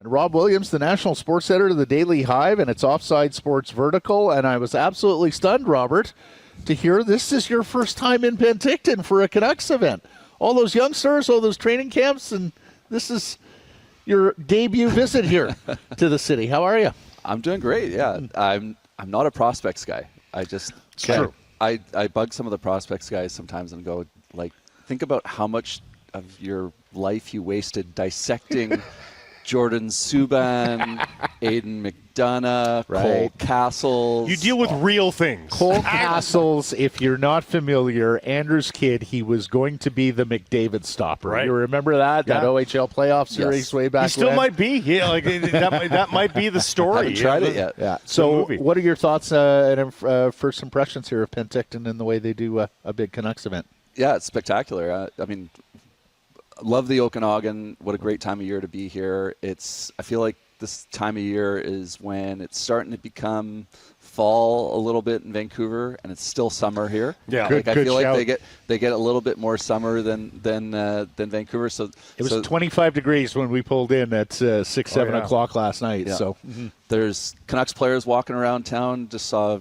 Rob WIliams, the national sports editor of the Daily Hive, and its Offside Sports Vertical. And I was absolutely stunned, Robert, to hear this is your first time in Penticton for a Canucks event. All those youngsters, all those training camps, and this is your debut visit here to the city. How are you? I'm doing great. Yeah, I'm not a prospects guy. I bug some of the prospects guys sometimes and go like, think about how much of your life you wasted dissecting Jordan Subban, Aidan McDonough, Cole Castles. You deal with real things. Cole Castles, if you're not familiar, Andrew's kid, he was going to be the McDavid stopper. Right. You remember that? Yeah. That OHL playoff series way back when? He still might be. Yeah, like, that might be the story. Haven't tried it yet. Yeah. So what are your thoughts and first impressions here of Penticton and the way they do a big Canucks event? Yeah, it's spectacular. I mean, love the Okanagan. What a great time of year to be here. I feel like this time of year is when it's starting to become fall a little bit in Vancouver, and it's still summer here. Yeah, I feel like they get a little bit more summer than Vancouver. So it was 25 degrees when we pulled in at 7 o'clock last night. Yeah. So there's Canucks players walking around town. Just saw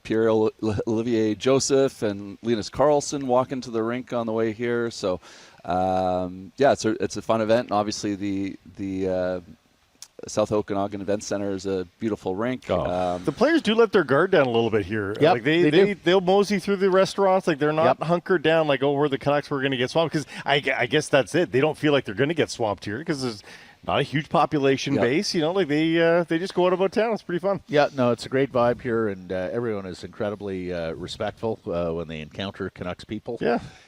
Pierre-Olivier Joseph and Linus Karlsson walking to the rink on the way here. So, it's a fun event. And obviously, the South Okanagan Event Center is a beautiful rink. The players do let their guard down a little bit here. Yep, like they'll mosey through the restaurants. Like they're not hunkered down like, we're the Canucks, we're going to get swamped. Because I guess that's it. They don't feel like they're going to get swamped here because there's not a huge population base, like they just go out about town. It's pretty fun. Yeah, no, it's a great vibe here, and everyone is incredibly respectful when they encounter Canucks people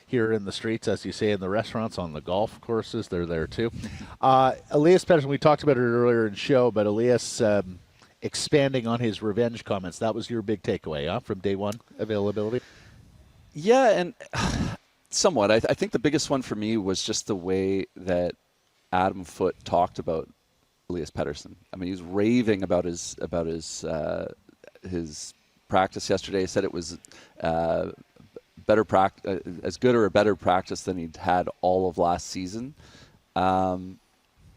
here in the streets, as you say, in the restaurants, on the golf courses. They're there too. Elias Pettersson, we talked about it earlier in the show, but Elias expanding on his revenge comments. That was your big takeaway, from day one availability? Yeah, and somewhat. I think the biggest one for me was just the way that Adam Foote talked about Elias Pettersson. I mean, he was raving about his practice yesterday. He said it was better as good or a better practice than he'd had all of last season. And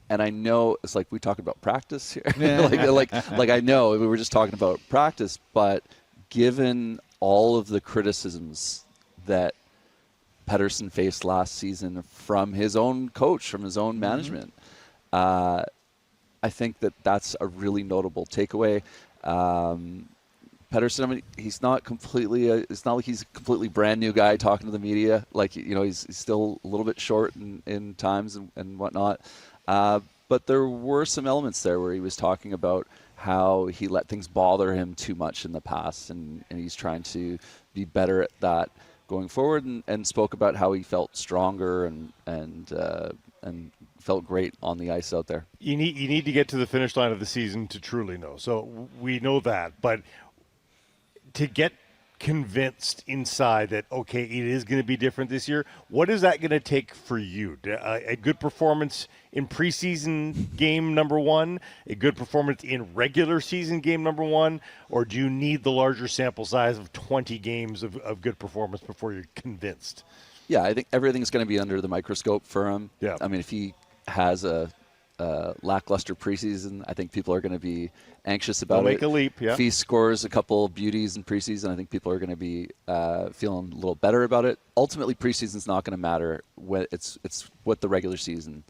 I know it's like we talk about practice here. like I know we were just talking about practice, but given all of the criticisms that Pettersson faced last season from his own coach, from his own management, I think that's a really notable takeaway. Pettersson, I mean, it's not like he's a completely brand new guy talking to the media. Like, he's still a little bit short in times and whatnot. But there were some elements there where he was talking about how he let things bother him too much in the past, and he's trying to be better at that going forward, and spoke about how he felt stronger and felt great on the ice out there. You need to get to the finish line of the season to truly know. So we know that, but to get convinced inside that, okay, it is going to be different this year, what is that going to take for you? A good performance in preseason game number one, a good performance in regular season game number one, or do you need the larger sample size of 20 games of good performance before you're convinced? Yeah, I think everything's going to be under the microscope for him. Yeah. I mean, if he has a lackluster preseason, I think people are going to be anxious about it. Make a leap, yeah. If he scores a couple of beauties in preseason, I think people are going to be feeling a little better about it. Ultimately, preseason's not going to matter. It's what the regular season,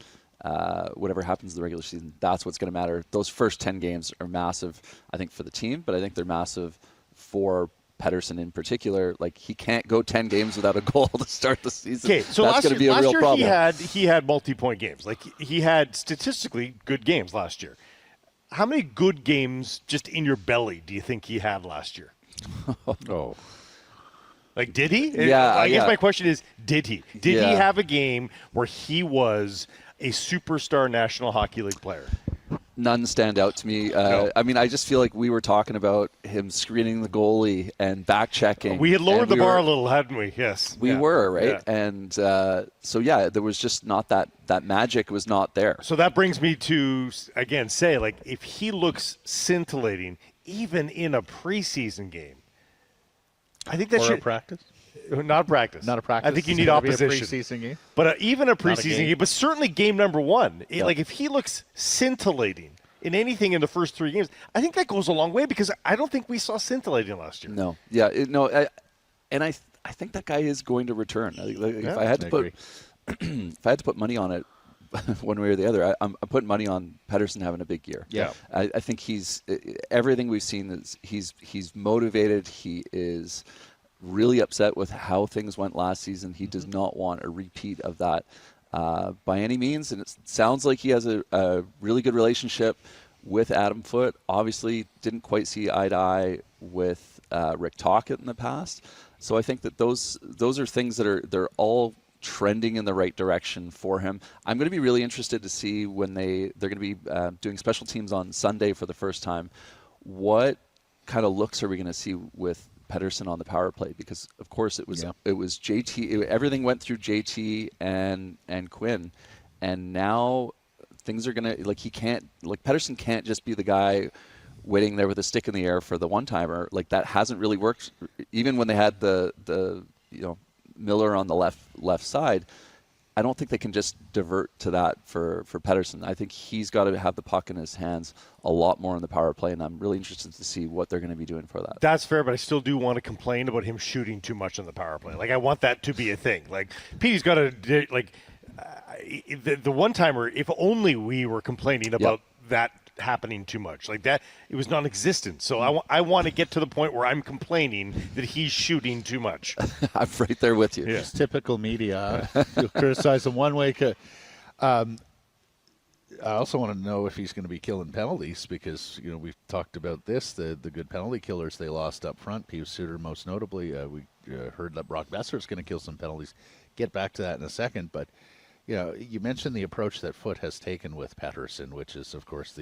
whatever happens in the regular season, that's what's going to matter. Those first 10 games are massive, I think, for the team, but I think they're massive for Pettersson in particular. Like, he can't go 10 games without a goal to start the season. Okay, so that's going to be a real problem. He had multi-point games. Like, he had statistically good games last year. How many good games just in your belly do you think he had last year? Oh. Like, did he? Yeah. I guess my question is, did he? Did he have a game where he was a superstar National Hockey League player? None stand out to me. No. I mean, I just feel like we were talking about him screening the goalie and back-checking. We had lowered the bar a little, hadn't we? Yes. We were, right? Yeah. And there was just not that magic was not there. So that brings me to, again, say, like, if he looks scintillating, even in a preseason game, I think that or a practice? Not practice. Not a practice. I think you It's need gotta be a opposition. preseason game. But even a preseason game. game, but certainly game number one. Like if he looks scintillating in anything in the first 3 games, I think that goes a long way because I don't think we saw scintillating last year. No. Yeah. I think that guy is going to return. If I had to put if I had to put money on it, one way or the other, I'm putting money on Pettersson having a big year. Yeah. I think he's everything we've seen is he's motivated. He is really upset with how things went last season. He does not want a repeat of that by any means. And it sounds like he has a really good relationship with Adam Foote. Obviously, didn't quite see eye to eye with Rick Tocchet in the past. So I think that those are things that they're all trending in the right direction for him. I'm going to be really interested to see when they're going to be doing special teams on Sunday for the first time. What kind of looks are we going to see with Pettersson on the power play? Because of course it was JT. Everything went through JT and Quinn, and now things are going to Pettersson can't just be the guy waiting there with a stick in the air for the one-timer. Like that hasn't really worked. Even when they had the Miller on the left side, I don't think they can just divert to that for Pettersson. I think he's got to have the puck in his hands a lot more in the power play, and I'm really interested to see what they're going to be doing for that. That's fair, but I still do want to complain about him shooting too much on the power play. Like I want that to be a thing. Like Petey's got to the one-timer. If only we were complaining about that happening too much, like that it was non-existent. So I want to get to the point where I'm complaining that he's shooting too much. I'm right there with you. Yeah. It's typical media. You'll criticize him one way. I also want to know if he's going to be killing penalties because we've talked about this, the good penalty killers they lost up front. Pius Suter most notably. We heard that Brock Besser is going to kill some penalties. Get back to that in a second, but you mentioned the approach that Foote has taken with Pettersson, which is, of course,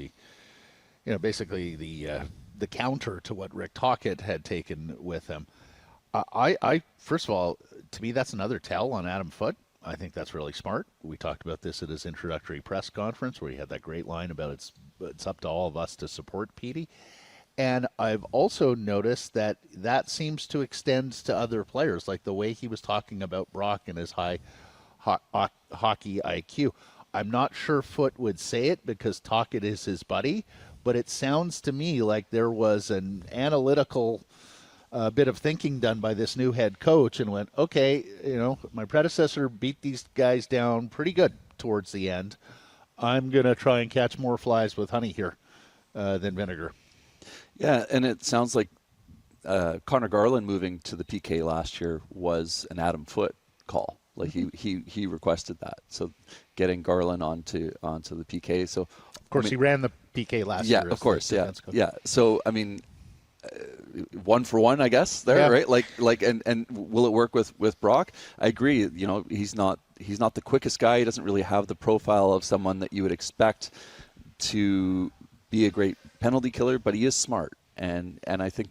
basically the counter to what Rick Tocchet had taken with him. I first of all, to me, that's another tell on Adam Foote. I think that's really smart. We talked about this at his introductory press conference where he had that great line about it's up to all of us to support Petey. And I've also noticed that seems to extend to other players, like the way he was talking about Brock and his high hockey IQ. I'm not sure Foote would say it because Tocchet is his buddy, but it sounds to me like there was an analytical bit of thinking done by this new head coach and went, okay, my predecessor beat these guys down pretty good towards the end. I'm going to try and catch more flies with honey here than vinegar. Yeah, and it sounds like Connor Garland moving to the PK last year was an Adam Foote call. Like he requested that. So getting Garland onto the PK. So of course he ran the PK last year. Yeah, of course. Yeah. So I mean, 1 for 1, I guess. Right? Like, and will it work with Brock? I agree. He's not the quickest guy. He doesn't really have the profile of someone that you would expect to be a great penalty killer, but he is smart, and I think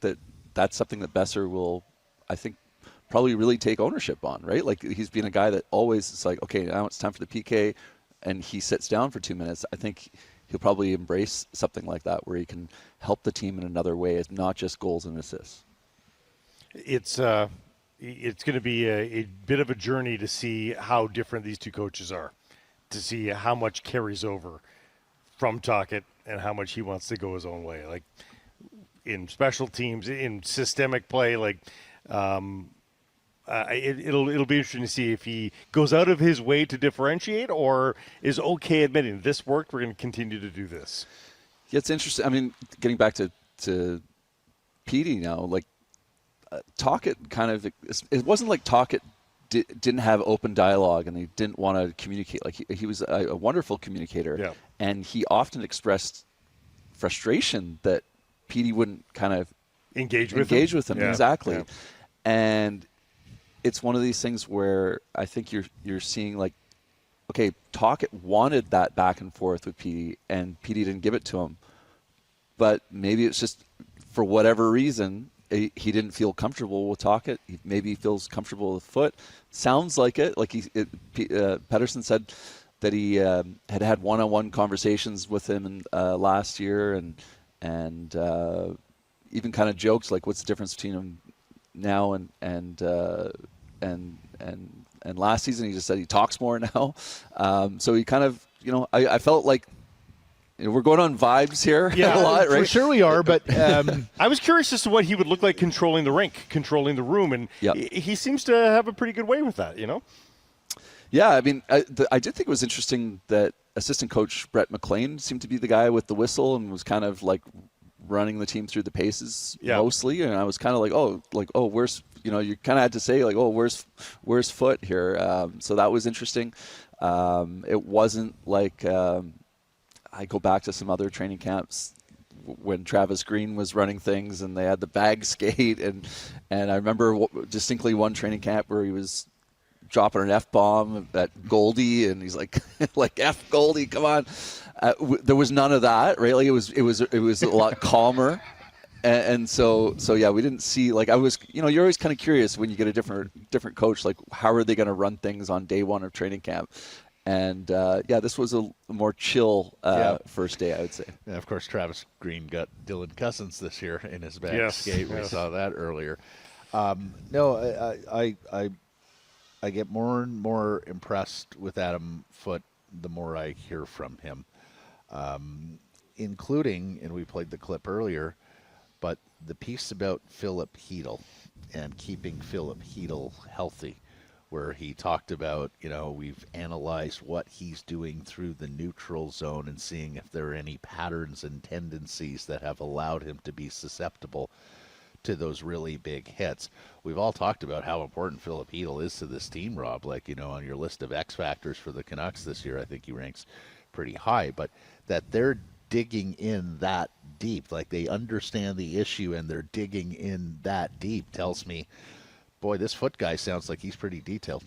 that's something that Besser will, I think, probably really take ownership on, right? Like he's been a guy that always is like, okay, now it's time for the PK, and he sits down for 2 minutes. I think he'll probably embrace something like that where he can help the team in another way. It's not just goals and assists. It's going to be a bit of a journey to see how different these two coaches are, to see how much carries over from Tocchet and how much he wants to go his own way. Like in special teams, in systemic play, it'll be interesting to see if he goes out of his way to differentiate or is okay admitting this worked. We're going to continue to do this. Yeah, it's interesting. I mean, getting back to Petey now, Tocchet kind of, it wasn't like Tocchet didn't have open dialogue and he didn't want to communicate. Like he was a wonderful communicator, and he often expressed frustration that Petey wouldn't kind of engage with him. Yeah. Exactly. Yeah. And it's one of these things where I think you're seeing okay, Tocchet wanted that back and forth with Petey, and Petey didn't give it to him. But maybe it's just for whatever reason he didn't feel comfortable with Tocchet. Maybe he feels comfortable with Foote. Sounds like it. Like Pettersson said that he had one-on-one conversations with him last year, and even kind of jokes like, what's the difference between him now and and last season he just said he talks more now. So he kind of, I felt like we're going on vibes here a lot, right? For sure we are, but I was curious as to what he would look like controlling the rink, controlling the room, and he seems to have a pretty good way with that, Yeah, I mean, I did think it was interesting that assistant coach Brett McLean seemed to be the guy with the whistle and was kind of like running the team through the paces mostly, and I was kind of like, where's, you kind of had to say like, where's Foote here? So that was interesting. It wasn't like I go back to some other training camps when Travis Green was running things and they had the bag skate, and I remember distinctly one training camp where he was dropping an F-bomb at Goldie, and he's like, like F Goldie, come on. There was none of that, right? Like it was a lot calmer, and so yeah, we didn't see like I was, you're always kind of curious when you get a different coach, like how are they going to run things on day one of training camp. And, this was a more chill first day, I would say. Yeah, of course, Travis Green got Dylan Cousins this year in his bag skate. We saw that earlier. I get more and more impressed with Adam Foote the more I hear from him, including, and we played the clip earlier, but the piece about Philip Hedl and keeping Philip Hedl healthy, where he talked about, we've analyzed what he's doing through the neutral zone and seeing if there are any patterns and tendencies that have allowed him to be susceptible to those really big hits. We've all talked about how important Philip Hedl is to this team, Rob. Like, on your list of X factors for the Canucks this year, I think he ranks pretty high, but that they're digging in that deep, like they understand the issue and they're digging in that deep, tells me, boy, this Foote guy sounds like he's pretty detailed.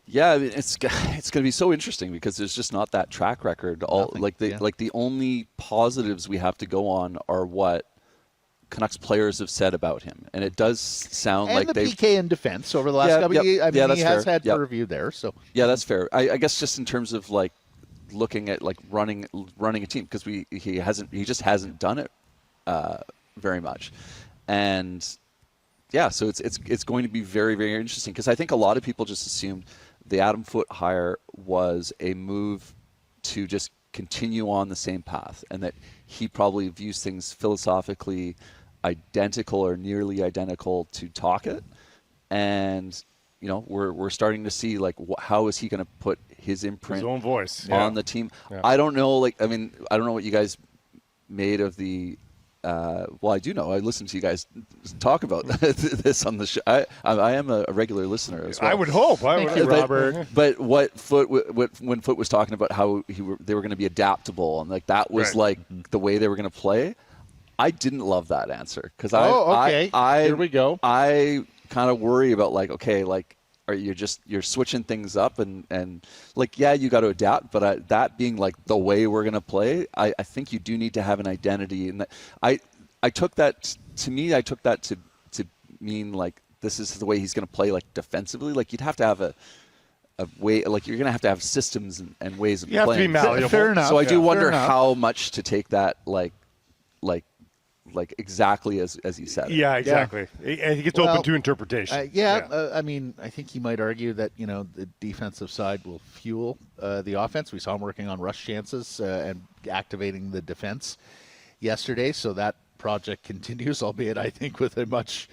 Yeah, I mean, it's going to be so interesting because there's just not that track record. The only positives we have to go on are what Canucks players have said about him, and it does sound and like the PK in defense over the last couple of years. I mean, he has had peer review there, so yeah, that's fair. I guess just in terms of like looking at like running a team, because he just hasn't done it very much, and yeah, so it's going to be very, very interesting because I think a lot of people just assumed the Adam Foote hire was a move to just continue on the same path, and that he probably views things philosophically identical or nearly identical to Tocchet, and we're starting to see like how is he going to put his imprint, his own voice on the team. I don't know, I don't know what you guys made of the well, I do know. I listen to you guys talk about this on the show. I am a regular listener as well. I would hope. Thank you, Robert. But when Foote was talking about how they were going to be adaptable and like that was like the way they were going to play, I didn't love that answer because here we go. I kind of worry about like, okay, like you're switching things up and like, yeah, you got to adapt, but that being like the way we're going to play, I think you do need to have an identity. And I took that to mean like this is the way he's going to play like defensively. Like you'd have to have a way, like you're going to have systems and ways of playing. You have to be malleable. Fair enough. So I do wonder how much to take that like exactly as he said. Yeah, exactly. Yeah. I think it's open to interpretation. I mean, I think you might argue that the defensive side will fuel the offense. We saw him working on rush chances and activating the defense yesterday, so that project continues, albeit I think with a much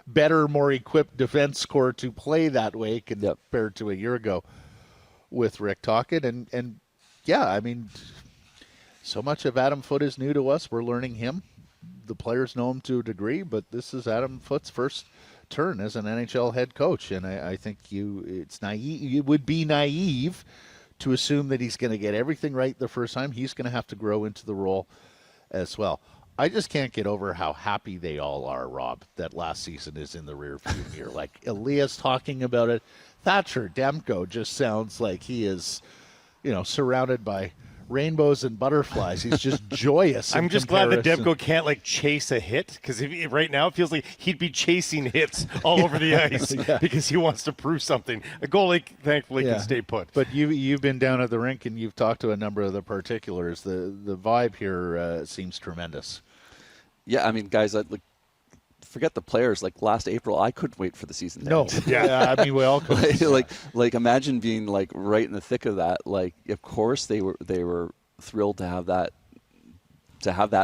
better, more equipped defense core to play that way compared to a year ago with Rick Tocchet. And yeah, I mean, so much of Adam Foote is new to us. We're learning him. The players know him to a degree, but this is Adam Foote's first turn as an NHL head coach, and I think it's naive. It would be naive to assume that he's going to get everything right the first time. He's going to have to grow into the role as well. I just can't get over how happy they all are, Rob, that last season is in the rearview mirror. Like Elias talking about it, Thatcher Demko just sounds like he is, surrounded by rainbows and butterflies. He's just joyous. I'm just glad that Demko can't chase a hit, because right now it feels like he'd be chasing hits all over the ice because he wants to prove something. A goalie, thankfully, can stay put. But you've been down at the rink and you've talked to a number of the particulars. The vibe here seems tremendous. Yeah, I mean, guys, forget the players. Like last April, I couldn't wait for the season to No, end. yeah, I mean we all could. like imagine being like right in the thick of that. Like, of course they were thrilled to have that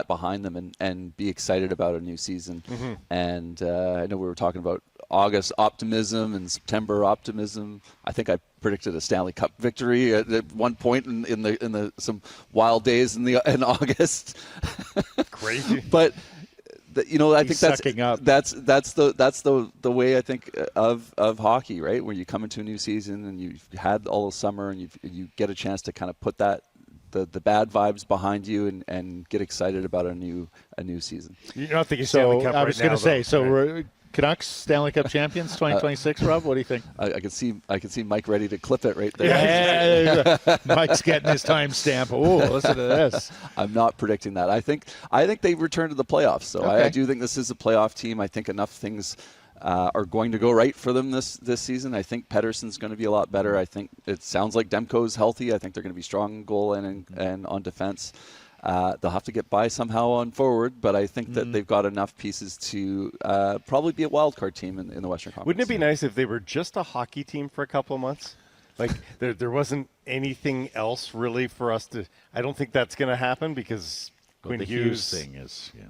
behind them and be excited about a new season. Mm-hmm. And I know we were talking about August optimism and September optimism. I think I predicted a Stanley Cup victory at one point in the some wild days in August. Crazy. But I think that's the way I think of hockey, right? Where you come into a new season and you've had all the summer and you get a chance to kind of put that the bad vibes behind you and get excited about a new season. You're not thinking Stanley Cup I was going to say, we're Canucks Stanley Cup champions 2026. Rob, what do you think? I can see Mike ready to clip it right there. Yeah, Mike's getting his timestamp. Oh, listen to this. I'm not predicting that. I think they return to the playoffs. So Okay. I do think this is a playoff team. I think enough things are going to go right for them this season. I think Pettersson's going to be a lot better. I think it sounds like Demko's healthy. I think they're going to be strong in goal and on defense. They'll have to get by somehow on forward, but I think that they've got enough pieces to probably be a wild card team in the Western Conference. Wouldn't it be nice if they were just a hockey team for a couple of months? Like there wasn't anything else really for us to. I don't think that's going to happen because Quinn The Hughes thing is, yeah.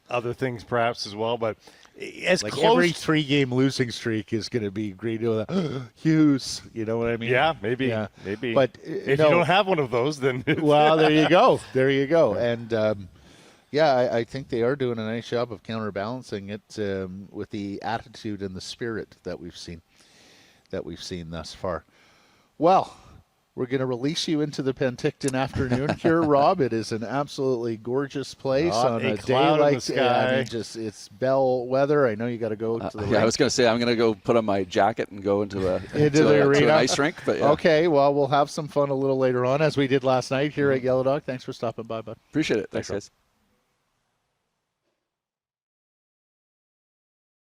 other things perhaps as well. But as Like close, every 3-game losing streak is going to be greeted with Hughes. You know what I mean? yeah, maybe. But if you don't have one of those, then well, there you go. There you go. And I think they are doing a nice job of counterbalancing it with the attitude and the spirit that we've seen thus far. Well, we're going to release you into the Penticton afternoon here, Rob. It is an absolutely gorgeous place on a day cloud in like the sky. it's bell weather. I know you got to go to the rink. I was going to say I'm going to go put on my jacket and go into the arena. to an ice rink. But yeah. Okay, well, we'll have some fun a little later on, as we did last night here at Yellow Dog. Thanks for stopping by, bud. Appreciate it. Thanks guys.